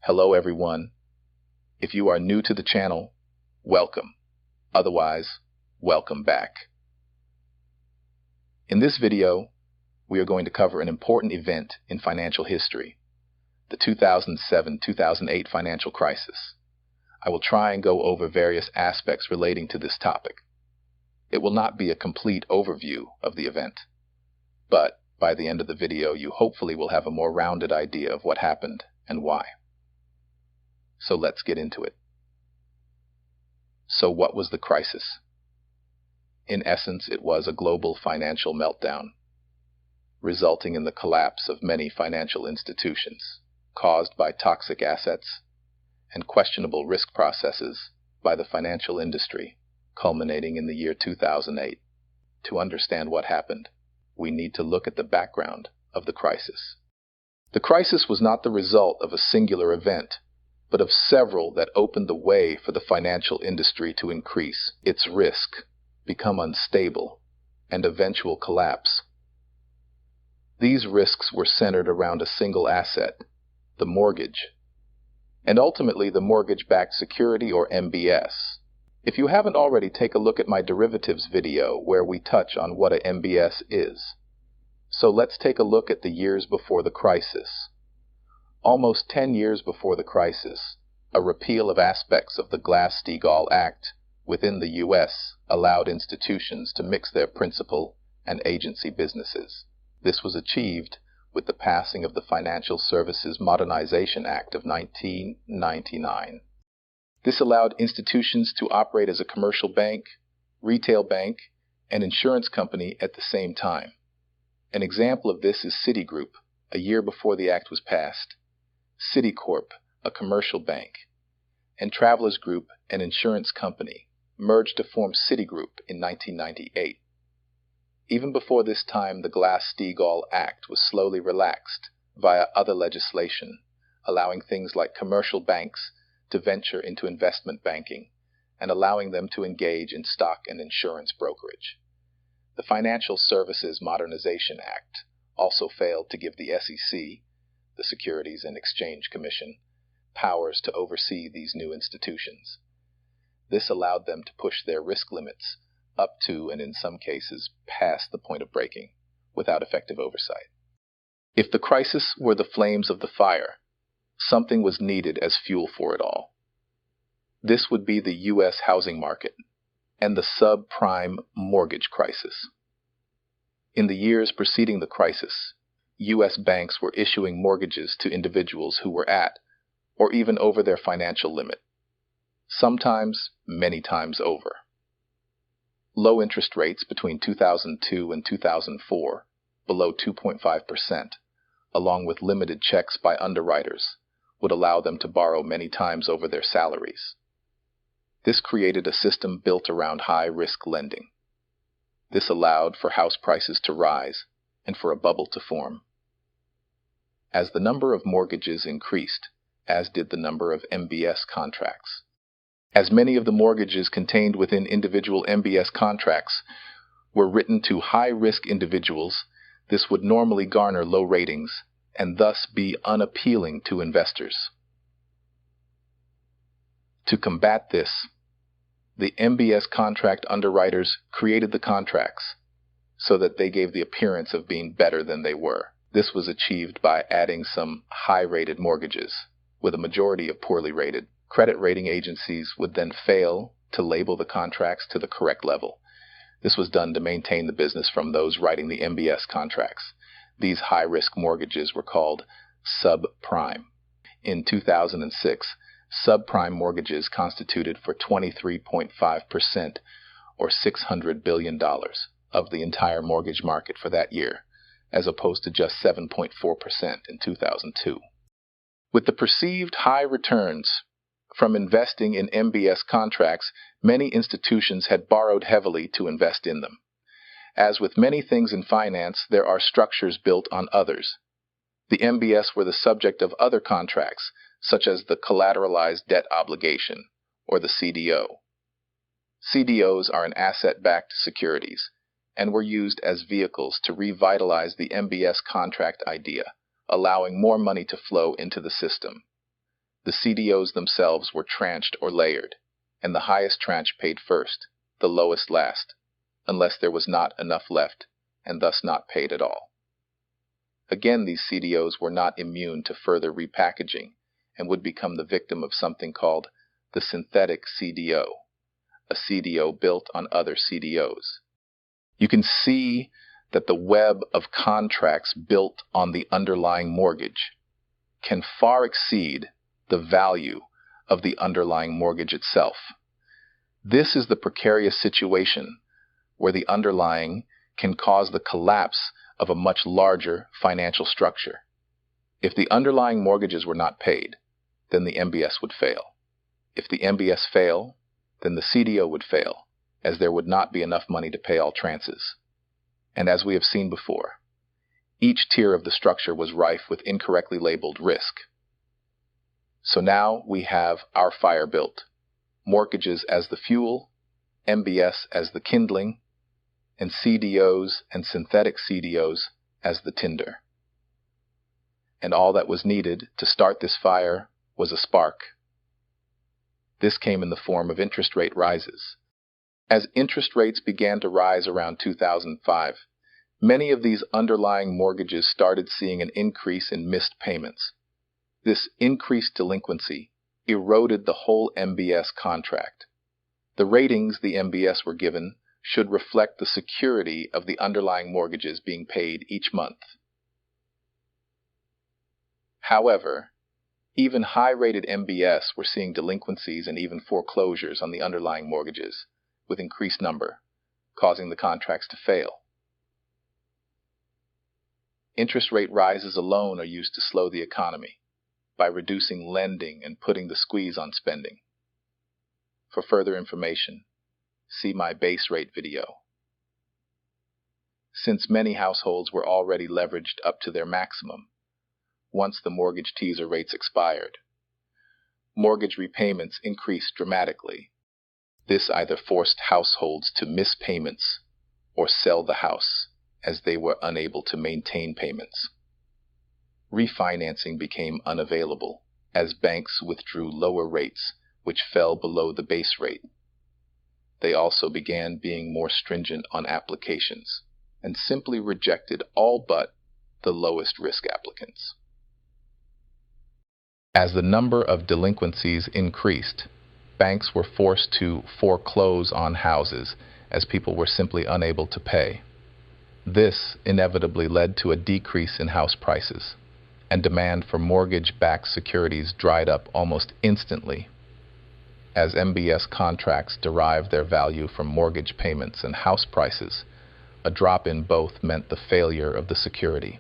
Hello everyone. If you are new to the channel, welcome. Otherwise, welcome back. In this video, we are going to cover an important event in financial history, the 2007-2008 financial crisis. I will try and go over various aspects relating to this topic. It will not be a complete overview of the event, but by the end of the video, you hopefully will have a more rounded idea of what happened and why. So let's get into it. So what was the crisis? In essence, it was a global financial meltdown, resulting in the collapse of many financial institutions, caused by toxic assets and questionable risk processes by the financial industry, culminating in the year 2008. To understand what happened, we need to look at the background of the crisis. The crisis was not the result of a singular event, but of several that opened the way for the financial industry to increase its risk, become unstable, and eventual collapse. These risks were centered around a single asset, the mortgage, and ultimately the mortgage-backed security, or MBS. If you haven't already, take a look at my derivatives video where we touch on what a MBS is. So let's take a look at the years before the crisis. Almost 10 years before the crisis, a repeal of aspects of the Glass-Steagall Act within the U.S. allowed institutions to mix their principal and agency businesses. This was achieved with the passing of the Financial Services Modernization Act of 1999. This allowed institutions to operate as a commercial bank, retail bank, and insurance company at the same time. An example of this is Citigroup, a year before the act was passed, Citicorp, a commercial bank, and Travelers Group, an insurance company, merged to form Citigroup in 1998. Even before this time, the Glass-Steagall Act was slowly relaxed via other legislation, allowing things like commercial banks to venture into investment banking and allowing them to engage in stock and insurance brokerage. The Financial Services Modernization Act also failed to give the SEC, the Securities and Exchange Commission, powers to oversee these new institutions. This allowed them to push their risk limits up to, and in some cases, past the point of breaking, without effective oversight. If the crisis were the flames of the fire, something was needed as fuel for it all. This would be the U.S. housing market and the subprime mortgage crisis. In the years preceding the crisis, U.S. banks were issuing mortgages to individuals who were at or even over their financial limit, sometimes many times over. Low interest rates between 2002 and 2004, below 2.5%, along with limited checks by underwriters, would allow them to borrow many times over their salaries. This created a system built around high-risk lending. This allowed for house prices to rise and for a bubble to form. As the number of mortgages increased, as did the number of MBS contracts. As many of the mortgages contained within individual MBS contracts were written to high-risk individuals, this would normally garner low ratings and thus be unappealing to investors. To combat this, the MBS contract underwriters created the contracts so that they gave the appearance of being better than they were. This was achieved by adding some high-rated mortgages, with a majority of poorly rated. Credit rating agencies would then fail to label the contracts to the correct level. This was done to maintain the business from those writing the MBS contracts. These high-risk mortgages were called subprime. In 2006, subprime mortgages constituted for 23.5%, or $600 billion, of the entire mortgage market for that year, as opposed to just 7.4% in 2002. With the perceived high returns from investing in MBS contracts, many institutions had borrowed heavily to invest in them. As with many things in finance, there are structures built on others. The MBS were the subject of other contracts, such as the collateralized debt obligation, or the CDO. CDOs are an asset-backed securities and were used as vehicles to revitalize the MBS contract idea, allowing more money to flow into the system. The CDOs themselves were tranched or layered, and the highest tranche paid first, the lowest last, unless there was not enough left, and thus not paid at all. Again, these CDOs were not immune to further repackaging and would become the victim of something called the synthetic CDO, a CDO built on other CDOs. You can see that the web of contracts built on the underlying mortgage can far exceed the value of the underlying mortgage itself. This is the precarious situation where the underlying can cause the collapse of a much larger financial structure. If the underlying mortgages were not paid, then the MBS would fail. If the MBS fail, then the CDO would fail, as there would not be enough money to pay all tranches. And as we have seen before, each tier of the structure was rife with incorrectly labeled risk. So now we have our fire built, mortgages as the fuel, MBS as the kindling, and CDOs and synthetic CDOs as the tinder. And all that was needed to start this fire was a spark. This came in the form of interest rate rises. As interest rates began to rise around 2005, many of these underlying mortgages started seeing an increase in missed payments. This increased delinquency eroded the whole MBS contract. The ratings the MBS were given should reflect the security of the underlying mortgages being paid each month. However, even high-rated MBS were seeing delinquencies and even foreclosures on the underlying mortgages, with increased number, causing the contracts to fail. Interest rate rises alone are used to slow the economy by reducing lending and putting the squeeze on spending. For further information, see my base rate video. Since many households were already leveraged up to their maximum, once the mortgage teaser rates expired, mortgage repayments increased dramatically. This either forced households to miss payments or sell the house, as they were unable to maintain payments. Refinancing became unavailable as banks withdrew lower rates, which fell below the base rate. They also began being more stringent on applications and simply rejected all but the lowest risk applicants. As the number of delinquencies increased, banks were forced to foreclose on houses as people were simply unable to pay. This inevitably led to a decrease in house prices, and demand for mortgage-backed securities dried up almost instantly. As MBS contracts derived their value from mortgage payments and house prices, a drop in both meant the failure of the security.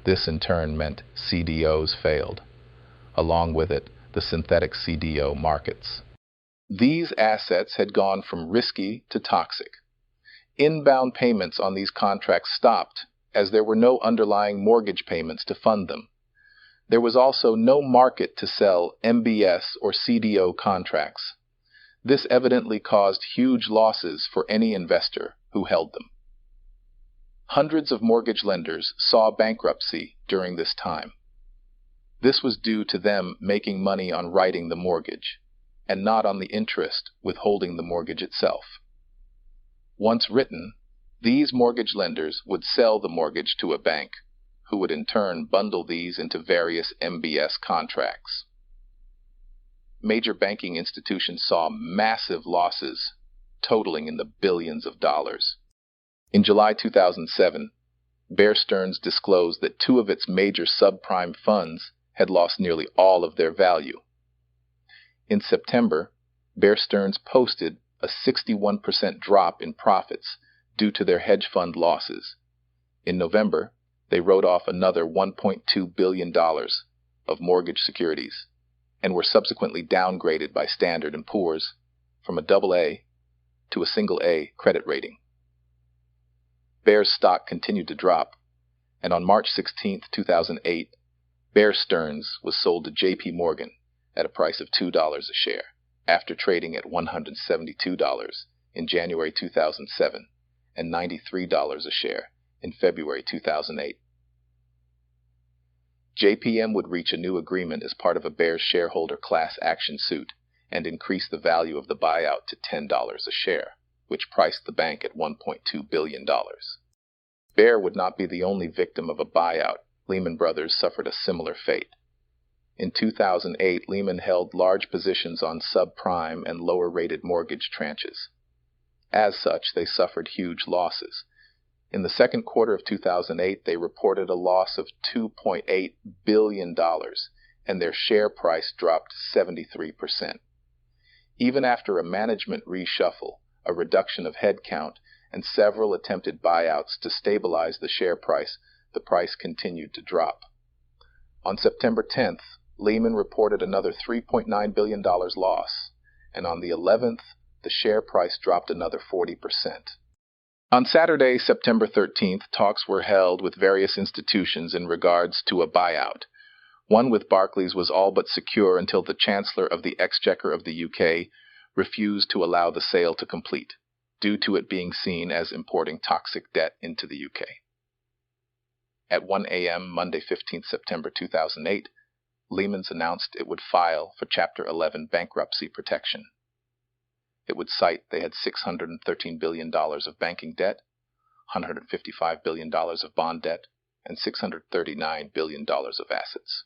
This in turn meant CDOs failed. Along with it, the synthetic CDO markets. These assets had gone from risky to toxic. Inbound payments on these contracts stopped, as there were no underlying mortgage payments to fund them. There was also no market to sell MBS or CDO contracts. This evidently caused huge losses for any investor who held them. Hundreds of mortgage lenders saw bankruptcy during this time. This was due to them making money on writing the mortgage, and not on the interest withholding the mortgage itself. Once written, these mortgage lenders would sell the mortgage to a bank, who would in turn bundle these into various MBS contracts. Major banking institutions saw massive losses, totaling in the billions of dollars. In July 2007, Stearns disclosed that two of its major subprime funds had lost nearly all of their value. In September, Stearns posted a 61% drop in profits due to their hedge fund losses. In November, they wrote off another $1.2 billion of mortgage securities and were subsequently downgraded by Standard & Poor's from a AA to a single A credit rating. Bear's stock continued to drop, and on March 16, 2008, Stearns was sold to JP Morgan at a price of $2 a share, after trading at $172 in January 2007 and $93 a share in February 2008. JPM would reach a new agreement as part of a Bears shareholder class action suit and increase the value of the buyout to $10 a share, which priced the bank at $1.2 billion. Bear would not be the only victim of a buyout. Lehman Brothers suffered a similar fate. In 2008, Lehman held large positions on subprime and lower-rated mortgage tranches. As such, they suffered huge losses. In the second quarter of 2008, they reported a loss of $2.8 billion, and their share price dropped 73%. Even after a management reshuffle, a reduction of headcount, and several attempted buyouts to stabilize the share price, the price continued to drop. On September 10th, Lehman reported another $3.9 billion loss, and on the 11th, the share price dropped another 40%. On Saturday, September 13th, talks were held with various institutions in regards to a buyout. One with Barclays was all but secure until the Chancellor of the Exchequer of the UK refused to allow the sale to complete, due to it being seen as importing toxic debt into the UK. At 1 a.m. Monday, 15th September 2008, Lehman's announced it would file for Chapter 11 bankruptcy protection. It would cite they had $613 billion of banking debt, $155 billion of bond debt, and $639 billion of assets.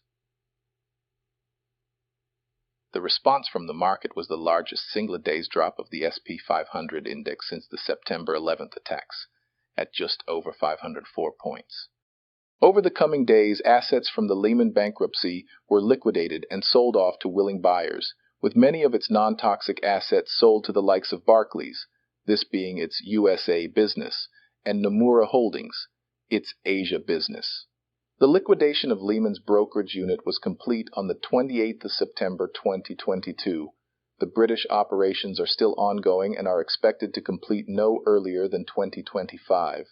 The response from the market was the largest single-day's drop of the SP 500 index since the September 11th attacks, at just over 504 points. Over the coming days, assets from the Lehman bankruptcy were liquidated and sold off to willing buyers, with many of its non-toxic assets sold to the likes of Barclays, this being its USA business, and Nomura Holdings, its Asia business. The liquidation of Lehman's brokerage unit was complete on the 28th of September 2022. The British operations are still ongoing and are expected to complete no earlier than 2025.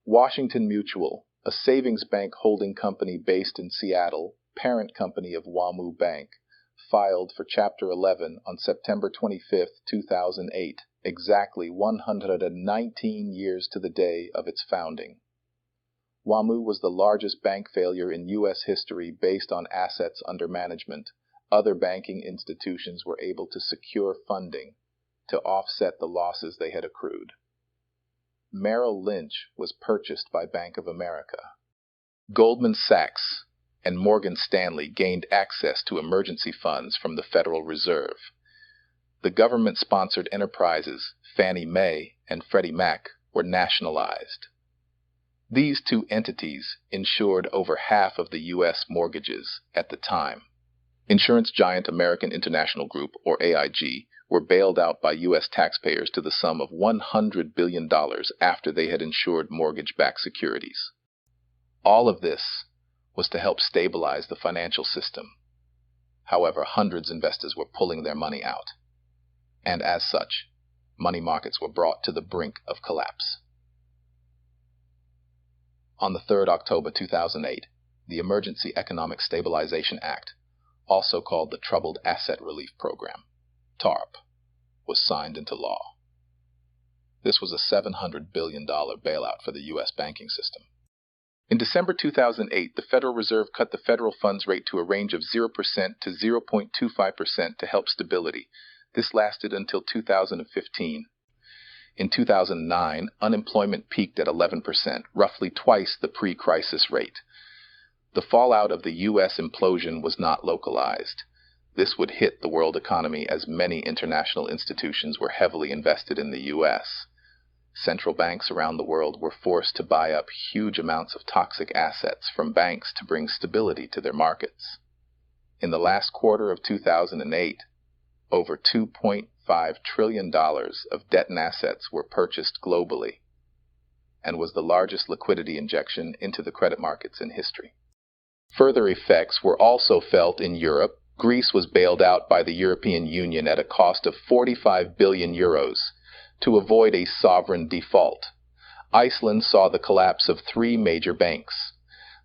Washington Mutual, a savings bank holding company based in Seattle, parent company of WaMu Bank, filed for Chapter 11 on September 25, 2008, exactly 119 years to the day of its founding. WaMu was the largest bank failure in U.S. history based on assets under management. Other banking institutions were able to secure funding to offset the losses they had accrued. Merrill Lynch was purchased by Bank of America. Goldman Sachs and Morgan Stanley gained access to emergency funds from the Federal Reserve. The government-sponsored enterprises Fannie Mae and Freddie Mac were nationalized. These two entities insured over half of the U.S. mortgages at the time. Insurance giant American International Group, or AIG, were bailed out by U.S. taxpayers to the sum of $100 billion after they had insured mortgage-backed securities. All of this was to help stabilize the financial system. However, hundreds of investors were pulling their money out, and as such, money markets were brought to the brink of collapse. On the 3rd October 2008, the Emergency Economic Stabilization Act, also called the Troubled Asset Relief Program, TARP, was signed into law. This was a $700 billion bailout for the U.S. banking system. In December 2008, the Federal Reserve cut the federal funds rate to a range of 0% to 0.25% to help stability. This lasted until 2015. In 2009, unemployment peaked at 11%, roughly twice the pre-crisis rate. The fallout of the U.S. implosion was not localized. This would hit the world economy as many international institutions were heavily invested in the U.S. Central banks around the world were forced to buy up huge amounts of toxic assets from banks to bring stability to their markets. In the last quarter of 2008, over $2.5 trillion of debt and assets were purchased globally, and was the largest liquidity injection into the credit markets in history. Further effects were also felt in Europe. Greece was bailed out by the European Union at a cost of 45 billion euros to avoid a sovereign default. Iceland saw the collapse of 3 major banks.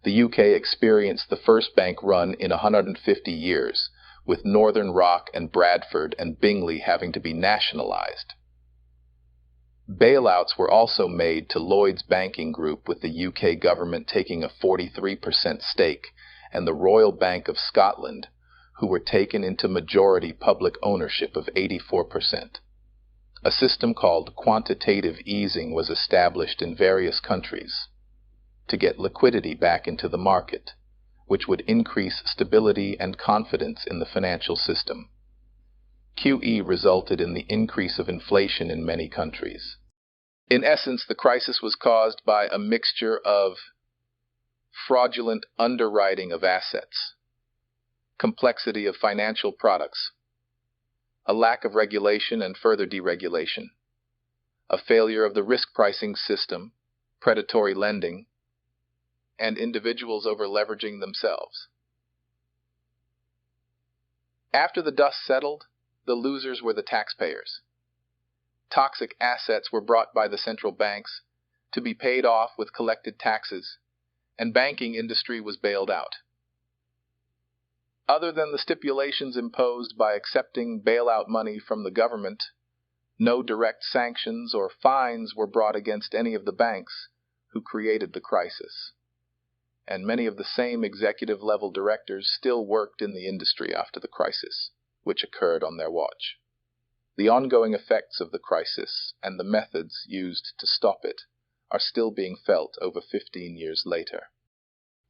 The UK experienced the first bank run in 150 years, with Northern Rock and Bradford and Bingley having to be nationalized. Bailouts were also made to Lloyds Banking Group, with the UK government taking a 43% stake, and the Royal Bank of Scotland, who were taken into majority public ownership of 84%. A system called quantitative easing was established in various countries to get liquidity back into the market, which would increase stability and confidence in the financial system. QE resulted in the increase of inflation in many countries. In essence, the crisis was caused by a mixture of fraudulent underwriting of assets, complexity of financial products, a lack of regulation and further deregulation, a failure of the risk pricing system, predatory lending, and individuals over-leveraging themselves. After the dust settled, the losers were the taxpayers. Toxic assets were brought by the central banks to be paid off with collected taxes, and banking industry was bailed out. Other than the stipulations imposed by accepting bailout money from the government, no direct sanctions or fines were brought against any of the banks who created the crisis, and many of the same executive-level directors still worked in the industry after the crisis, which occurred on their watch. The ongoing effects of the crisis and the methods used to stop it are still being felt over 15 years later.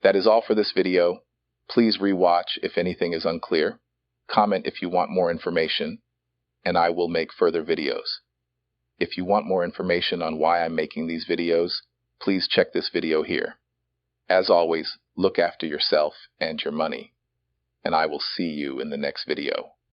That is all for this video. Please rewatch if anything is unclear. Comment if you want more information, and I will make further videos. If you want more information on why I'm making these videos, please check this video here. As always, look after yourself and your money, and I will see you in the next video.